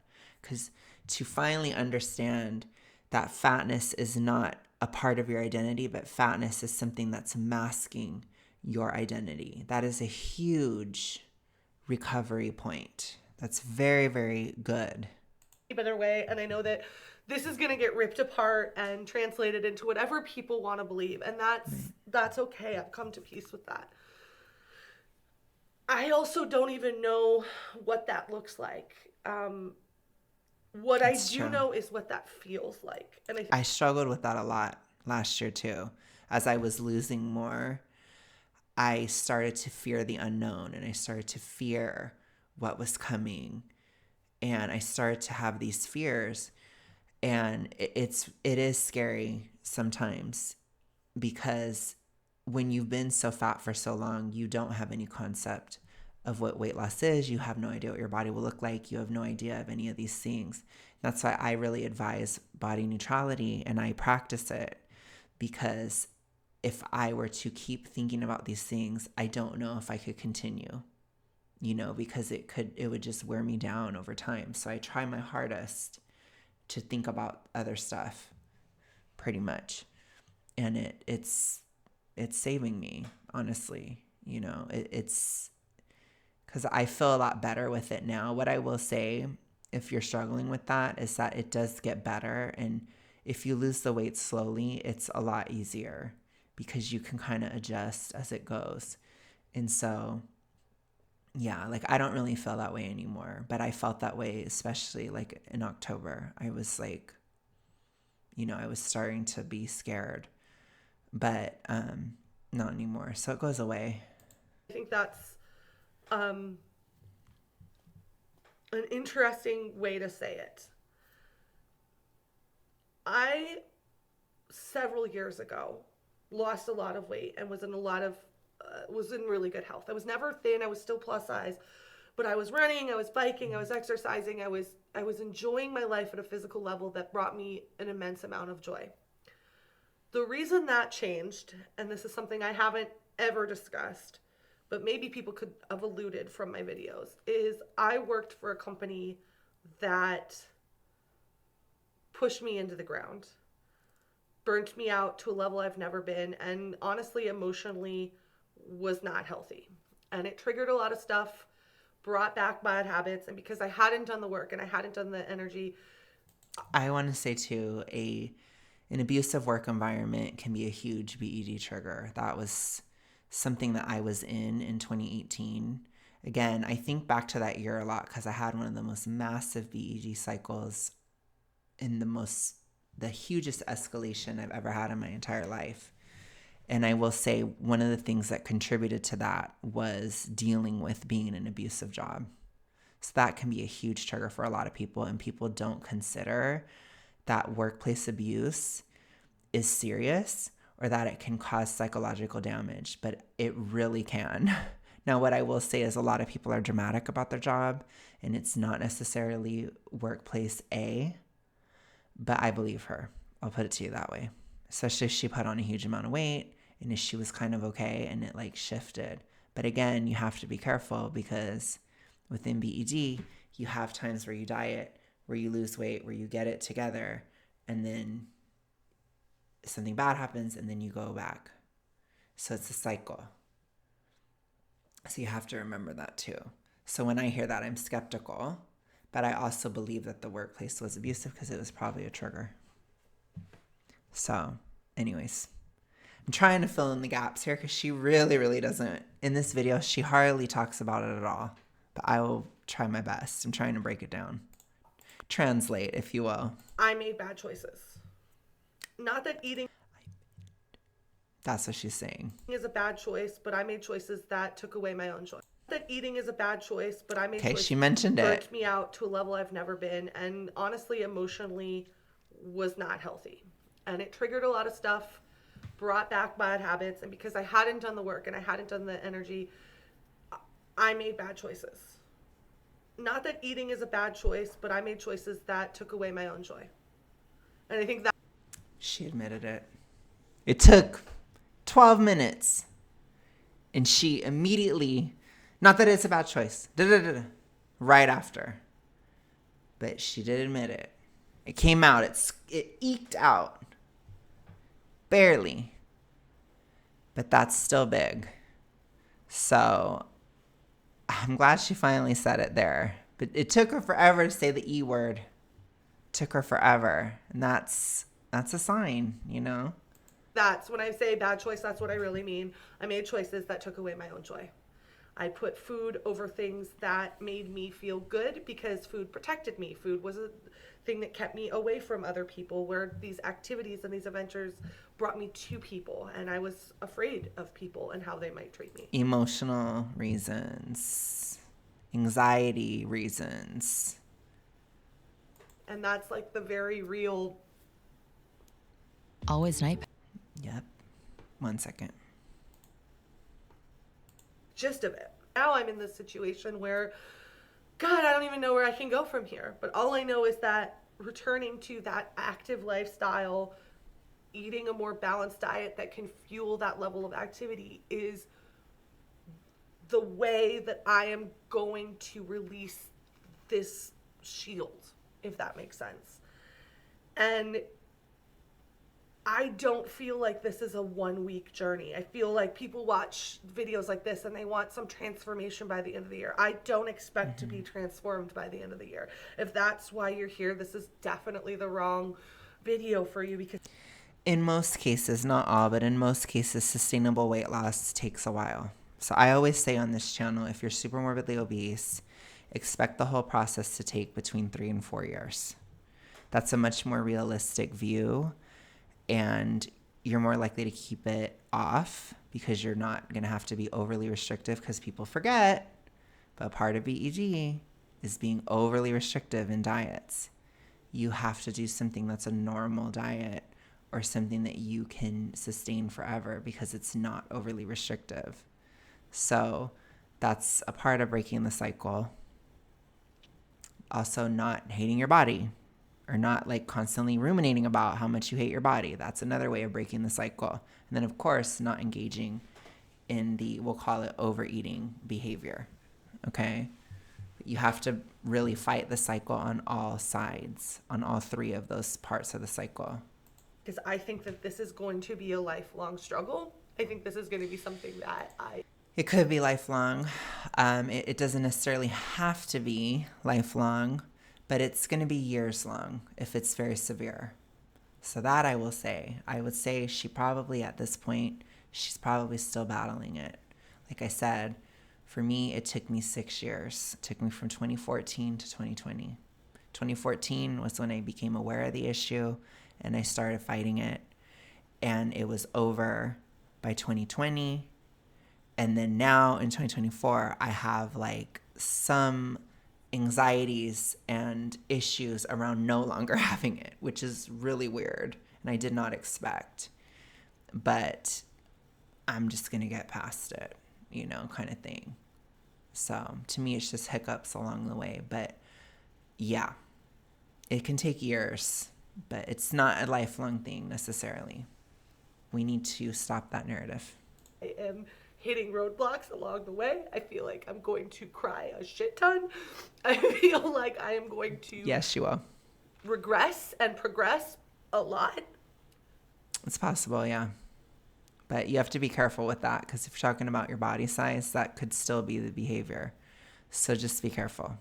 Because to finally understand that fatness is not a part of your identity, but fatness is something that's masking your identity. That is a huge recovery point. That's very, very good. better way. And I know that this is going to get ripped apart and translated into whatever people want to believe. And that's okay. I've come to peace with that. I also don't even know what that looks like. What That's I do true. know is what that feels like. And I struggled with that a lot last year too. As I was losing more, I started to fear the unknown, and I started to fear what was coming. And I started to have these fears, and it is scary sometimes, because when you've been so fat for so long, you don't have any concept of what weight loss is. You have no idea what your body will look like. You have no idea of any of these things. That's why I really advise body neutrality, and I practice it, because if I were to keep thinking about these things, I don't know if I could continue, because it would just wear me down over time. So I try my hardest to think about other stuff, pretty much. And it's saving me, honestly. It's because I feel a lot better with it now. What I will say, if you're struggling with that, is that it does get better. And if you lose the weight slowly, it's a lot easier, because you can kind of adjust as it goes. And so, yeah, like, I don't really feel that way anymore, but I felt that way, especially like in October. I was like, I was starting to be scared, but not anymore. So it goes away. I think that's an interesting way to say it. I, several years ago, lost a lot of weight and was in really good health. I was never thin. I was still plus size, but I was running, I was biking, I was exercising. I was enjoying my life at a physical level that brought me an immense amount of joy. The reason that changed, and this is something I haven't ever discussed, but maybe people could have alluded from my videos, is I worked for a company that pushed me into the ground, burnt me out to a level I've never been, and honestly, emotionally, was not healthy. And it triggered a lot of stuff, brought back bad habits, and because I hadn't done the work and I hadn't done the energy. I want to say too, an abusive work environment can be a huge BED trigger. That was something that I was in 2018. Again, I think back to that year a lot, because I had one of the most massive BED cycles, in the hugest escalation I've ever had in my entire life. And I will say, one of the things that contributed to that was dealing with being in an abusive job. So that can be a huge trigger for a lot of people, and people don't consider that workplace abuse is serious, or that it can cause psychological damage, but it really can. Now, what I will say is a lot of people are dramatic about their job, and it's not necessarily workplace A, but I believe her. I'll put it to you that way. Especially if she put on a huge amount of weight and if she was kind of okay and it like shifted. But again, you have to be careful because within BED, you have times where you diet, where you lose weight, where you get it together, and then something bad happens and then you go back. So it's a cycle. So you have to remember that too. So when I hear that, I'm skeptical, but I also believe that the workplace was abusive because it was probably a trigger. So anyways, I'm trying to fill in the gaps here because she really, really doesn't. In this video, she hardly talks about it at all, but I will try my best. I'm trying to break it down. Translate, if you will. I made bad choices. Not that eating That's what she's saying. is a bad choice, but I made choices that took away my own joy. That eating is a bad choice, but I made choices she mentioned that it. burnt me out to a level I've never been, and honestly, emotionally was not healthy. And it triggered a lot of stuff, brought back bad habits, and because I hadn't done the work and I hadn't done the energy, I made bad choices. Not that eating is a bad choice, but I made choices that took away my own joy. And I think that She admitted it. It took 12 minutes. And she immediately, not that it's a bad choice, right after. But she did admit it. It came out. It eked out. Barely. But that's still big. So I'm glad she finally said it there. But it took her forever to say the E word. It took her forever. And that's a sign, you know? that's when I say bad choice, that's what I really mean. I made choices that took away my own joy. I put food over things that made me feel good because food protected me. Food was a thing that kept me away from other people, where these activities and these adventures brought me to people, and I was afraid of people and how they might treat me. Emotional reasons, anxiety reasons. And that's like the very real Always night. Yep. 1 second. gist of it. Now I'm in this situation where, God, I don't even know where I can go from here. But all I know is that returning to that active lifestyle, eating a more balanced diet that can fuel that level of activity is the way that I am going to release this shield, if that makes sense. And I don't feel like this is a 1 week journey. I feel like people watch videos like this and they want some transformation by the end of the year. I don't expect to be transformed by the end of the year. If that's why you're here, this is definitely the wrong video for you, because In most cases, not all, but in most cases, sustainable weight loss takes a while. So I always say on this channel, if you're super morbidly obese, expect the whole process to take between 3 and 4 years. That's a much more realistic view, and you're more likely to keep it off because you're not going to have to be overly restrictive, because people forget, but part of BED is being overly restrictive in diets. You have to do something that's a normal diet or something that you can sustain forever because it's not overly restrictive. So that's a part of breaking the cycle. Also, not hating your body, or not like constantly ruminating about how much you hate your body. That's another way of breaking the cycle. And then, of course, not engaging in the, we'll call it overeating behavior. Okay? You have to really fight the cycle on all sides, on all 3 of those parts of the cycle. because I think that this is going to be a lifelong struggle. I think this is going to be something that It could be lifelong. It doesn't necessarily have to be lifelong, but it's going to be years long if it's very severe. So that I will say. I would say she probably, at this point, she's probably still battling it. Like I said, for me, it took me 6 years. It took me from 2014 to 2020. 2014 was when I became aware of the issue and I started fighting it. And it was over by 2020. And then now in 2024, I have like some anxieties and issues around no longer having it, which is really weird and I did not expect. But I'm just going to get past it. kind of thing. So to me, it's just hiccups along the way. But yeah, it can take years, but it's not a lifelong thing necessarily. We need to stop that narrative. I am hitting roadblocks along the way. I feel like I'm going to cry a shit ton. I feel like I am going to Yes, you will. regress and progress a lot. It's possible, yeah. But you have to be careful with that, because if you're talking about your body size, that could still be the behavior. So just be careful.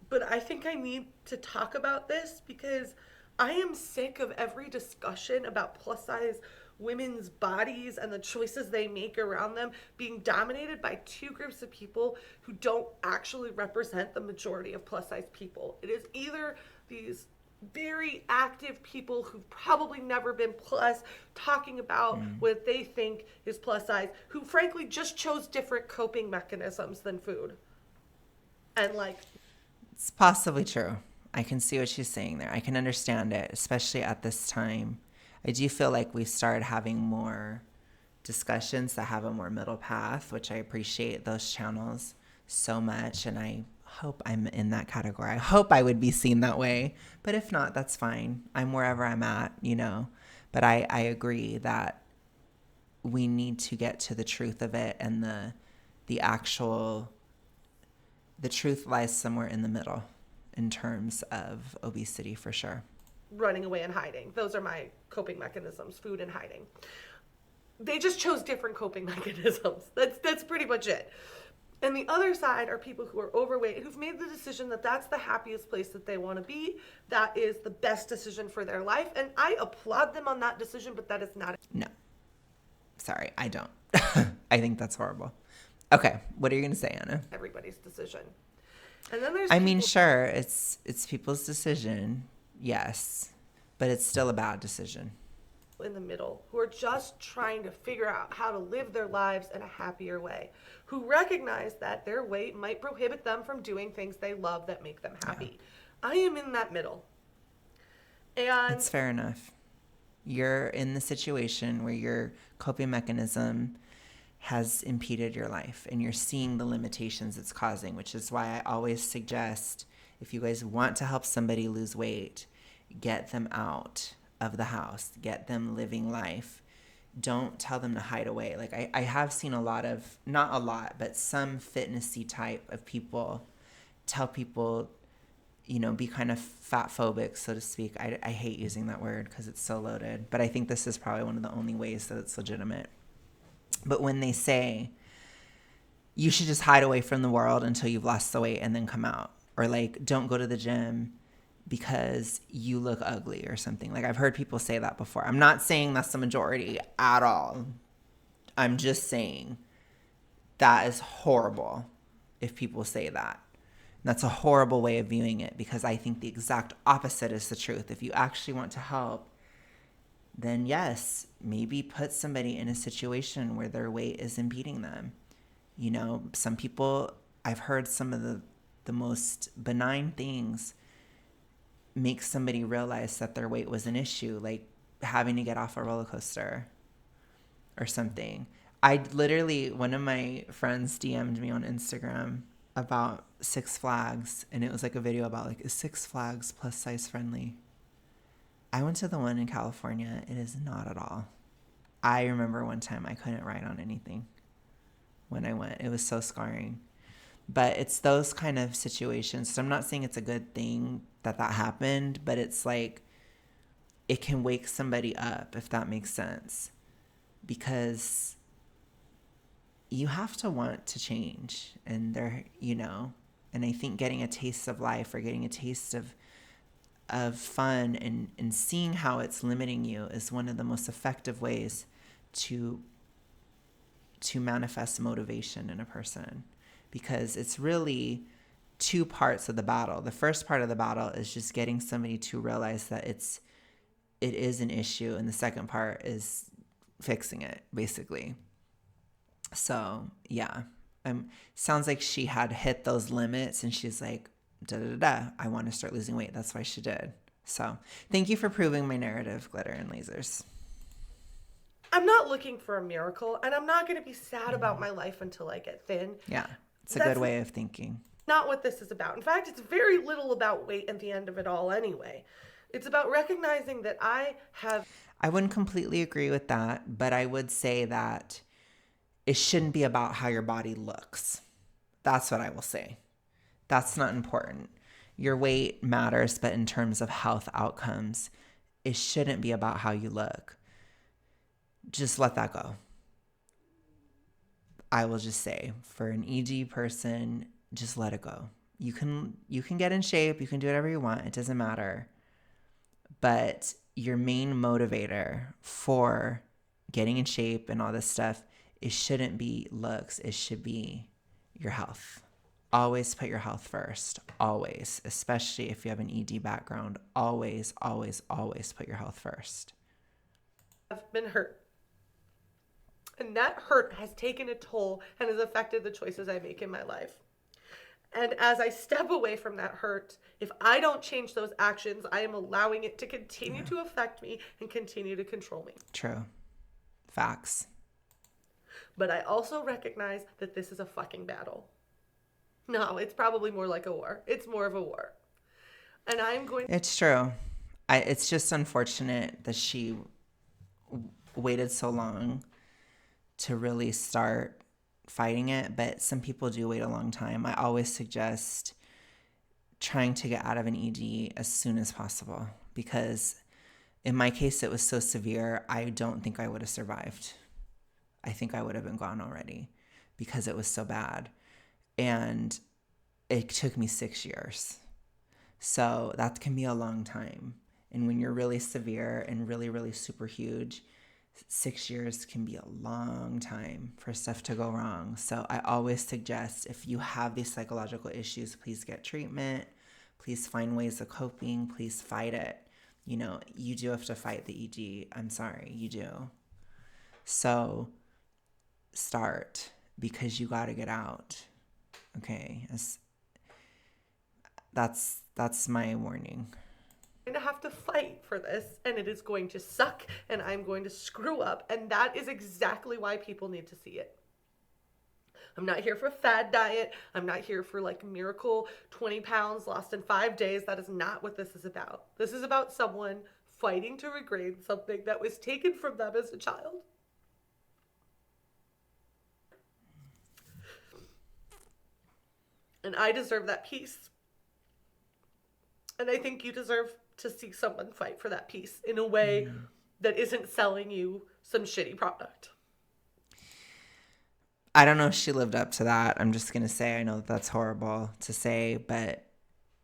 But I think I need to talk about this because I am sick of every discussion about plus size women's bodies and the choices they make around them being dominated by two groups of people who don't actually represent the majority of plus size people. It is either these very active people who've probably never been plus talking about what they think is plus size, who frankly just chose different coping mechanisms than food. And like, It's possibly true. I can see what she's saying there. I can understand it, especially at this time. I do feel like we've started having more discussions that have a more middle path, which I appreciate those channels so much. And I hope I'm in that category. I hope I would be seen that way. But if not, that's fine. I'm wherever I'm at, But I agree that we need to get to the truth of it, and the truth lies somewhere in the middle in terms of obesity, for sure. running away and hiding. Those are my coping mechanisms, food and hiding. They just chose different coping mechanisms. That's pretty much it. And the other side are people who are overweight, who've made the decision that that's the happiest place that they want to be. That is the best decision for their life. And I applaud them on that decision, but that is not. No. Sorry, I don't. I think that's horrible. Okay, what are you going to say, Anna? Everybody's decision. And then there's Sure, it's people's decision, yes, but it's still a bad decision. in the middle who are just trying to figure out how to live their lives in a happier way, who recognize that their weight might prohibit them from doing things they love that make them happy. Yeah. I am in that middle. And it's fair enough. You're in the situation where your coping mechanism has impeded your life and you're seeing the limitations it's causing, which is why I always suggest, if you guys want to help somebody lose weight, get them out of the house, get them living life. Don't tell them to hide away. Like I have seen a lot of, not a lot, but some fitnessy type of people tell people, be kind of fat phobic, so to speak. I hate using that word because it's so loaded, but I think this is probably one of the only ways that it's legitimate. But when they say you should just hide away from the world until you've lost the weight and then come out, or like don't go to the gym because you look ugly or something. Like I've heard people say that before. I'm not saying that's the majority at all. I'm just saying that is horrible if people say that. That's a horrible way of viewing it, because I think the exact opposite is the truth. If you actually want to help, then yes, maybe put somebody in a situation where their weight is impeding them. Some people, I've heard some of the most benign things make somebody realize that their weight was an issue, like having to get off a roller coaster or something. One of my friends DM'd me on Instagram about Six Flags, and it was like a video about like, is Six Flags plus size friendly? I went to the one in California. It is not at all. I remember one time I couldn't ride on anything when I went. It was so scarring. But it's those kind of situations. So I'm not saying it's a good thing that happened, but it's like it can wake somebody up, if that makes sense. Because you have to want to change. And and I think getting a taste of life, or getting a taste of fun and seeing how it's limiting you is one of the most effective ways to manifest motivation in a person, because it's really two parts of the battle. The first part of the battle is just getting somebody to realize that it is an issue, and the second part is fixing it, basically. So yeah, sounds like she had hit those limits and she's like, I want to start losing weight. That's why she did. So thank you for proving my narrative, Glitter and Lasers. I'm not looking for a miracle, and I'm not going to be sad about my life until I get thin. Yeah, it's a That's good way of thinking. not what this is about. In fact, it's very little about weight at the end of it all anyway. It's about recognizing that I wouldn't completely agree with that, but I would say that it shouldn't be about how your body looks. That's what I will say. That's not important. Your weight matters, but in terms of health outcomes, it shouldn't be about how you look. Just let that go. I will just say, for an ED person, just let it go. You can get in shape, you can do whatever you want, it doesn't matter. But your main motivator for getting in shape and all this stuff, it shouldn't be looks, it should be your health. Always put your health first. Always. Especially if you have an ED background. Always, always, always put your health first. have been hurt. And that hurt has taken a toll and has affected the choices I make in my life. And as I step away from that hurt, if I don't change those actions, I am allowing it to continue to affect me and continue to control me. True. Facts. But I also recognize that this is a fucking battle. No, it's probably more like a war. It's more of a war. And I'm going to... It's true. It's just unfortunate that she waited so long to really start fighting it, but some people do wait a long time. I always suggest trying to get out of an ED as soon as possible, because in my case, it was so severe, I don't think I would have survived. I think I would have been gone already because it was so bad. And it took me 6 years. So that can be a long time. And when you're really severe and really, really super huge, 6 years can be a long time for stuff to go wrong. So I always suggest, if you have these psychological issues, please get treatment. Please find ways of coping. Please fight it. You know, you do have to fight the ED. I'm sorry, you do. So start, because you got to get out. Okay, that's my warning. I'm going to have to fight for this, and it is going to suck, and I'm going to screw up, and that is exactly why people need to see it. I'm not here for a fad diet. I'm not here for like miracle 20 pounds lost in 5 days. That is not what this is about. This is about someone fighting to regain something that was taken from them as a child. And I deserve that peace. And I think you deserve to see someone fight for that peace in a way that isn't selling you some shitty product. I don't know if she lived up to that. I'm just going to say, I know that that's horrible to say, but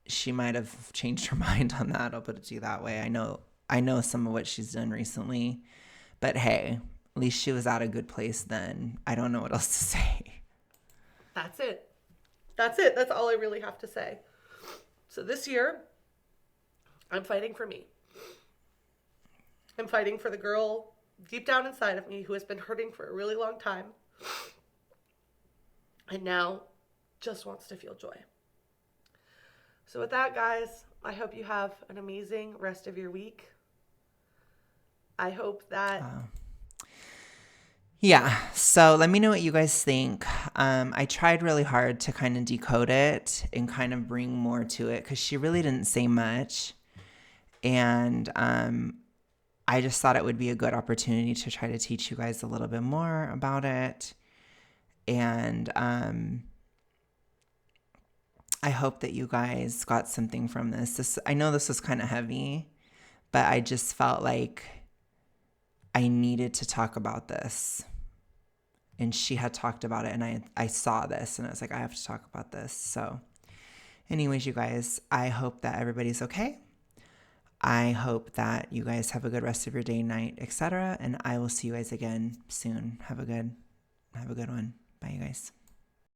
she might have changed her mind on that. I'll put it to you that way. I know some of what she's done recently, but hey, at least she was at a good place then. I don't know what else to say. That's it. That's it. That's all I really have to say. So this year, I'm fighting for me. I'm fighting for the girl deep down inside of me who has been hurting for a really long time and now just wants to feel joy. So with that, guys, I hope you have an amazing rest of your week. I hope that... Yeah, so let me know what you guys think. I tried really hard to kind of decode it and kind of bring more to it, because she really didn't say much. And I just thought it would be a good opportunity to try to teach you guys a little bit more about it. And I hope that you guys got something from this. I know this was kind of heavy, but I just felt like I needed to talk about this. And she had talked about it, and I saw this, and I was like, I have to talk about this. So anyways, you guys, I hope that everybody's okay. I hope that you guys have a good rest of your day, night, etc. And I will see you guys again soon. Have a good one. Bye, you guys.